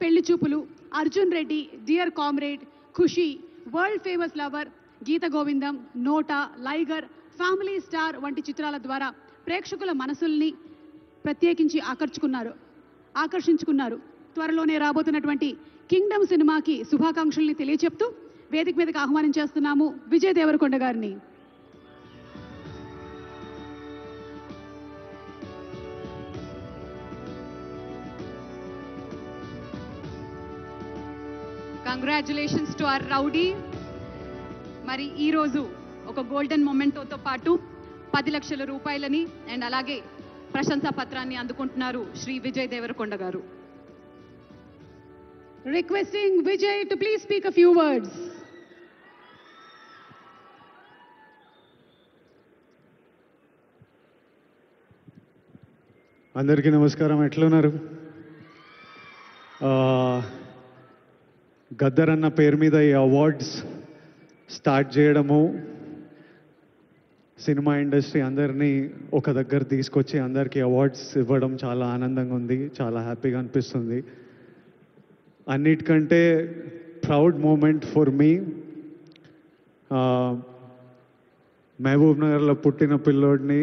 పెళ్లి చూపులు, Arjun Reddy, dear comrade, ఖుషి, world famous lover, గీత గోవిందం, నోటా, లైగర్, family star వంటి చిత్రాల ద్వారా ప్రేక్షకుల మనసుల్ని ప్రత్యేకించి ఆకర్షించుకున్నారు. త్వరలోనే రాబోతున్నటువంటి కింగ్డమ్ సినిమాకి శుభాకాంక్షల్ని తెలియచెప్తూ వేదిక మీదకి ఆహ్వానం చేస్తున్నాము విజయ్ దేవరకొండ గారిని. Congratulations to our rowdy. మరి ఈరోజు ఒక గోల్డెన్ మొమెంటోతో పాటు 10 లక్షల రూపాయలని అండ్ అలాగే ప్రశంసా పత్రాన్ని అందుకుంటున్నారు శ్రీ విజయ్ దేవరకొండ గారు. Requesting Vijay to please speak a few words. అందరికీ నమస్కారం. ఎట్లున్నారు? గద్దర్ అన్న పేరు మీద ఈ అవార్డ్స్ స్టార్ట్ చేయడము, సినిమా ఇండస్ట్రీ అందరినీ ఒక దగ్గర తీసుకొచ్చి అందరికీ అవార్డ్స్ ఇవ్వడం చాలా ఆనందంగా ఉంది, చాలా హ్యాపీగా అనిపిస్తుంది. అన్నిటికంటే ప్రౌడ్ మూమెంట్ ఫర్ మీ, మహబూబ్ నగర్లో పుట్టిన పిల్లోడిని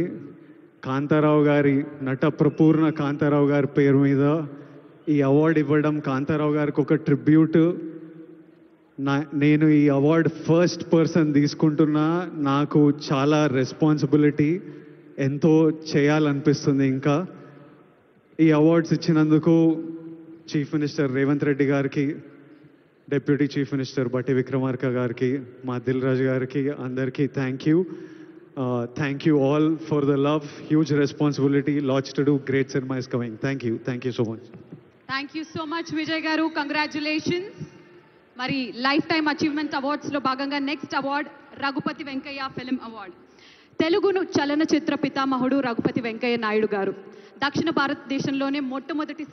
కాంతారావు గారి, నట ప్రపూర్ణ కాంతారావు గారి పేరు మీద ఈ అవార్డు ఇవ్వడం, కాంతారావు గారికి ఒక ట్రిబ్యూట్. నేను ఈ అవార్డు ఫస్ట్ పర్సన్ తీసుకుంటున్నా. నాకు చాలా రెస్పాన్సిబిలిటీ, ఎంతో చేయాలనిపిస్తుంది. ఇంకా ఈ అవార్డ్స్ ఇచ్చినందుకు చీఫ్ మినిస్టర్ రేవంత్ రెడ్డి గారికి, డిప్యూటీ చీఫ్ మినిస్టర్ బట్టి విక్రమార్క గారికి, మా దిల్ రాజు గారికి, అందరికీ thank you. Thank you all for the love. Huge responsibility, lots to do. Great cinema is coming. Thank you so much. Thank you so much Vijay garu. Congratulations. మరి lifetime అచీవ్మెంట్ అవార్డ్స్లో భాగంగా next award Raghupathi Venkaiah film award. తెలుగును చలనచిత్ర పితామహుడు రఘుపతి వెంకయ్య నాయుడు గారు దక్షిణ భారతదేశంలోనే మొట్టమొదటి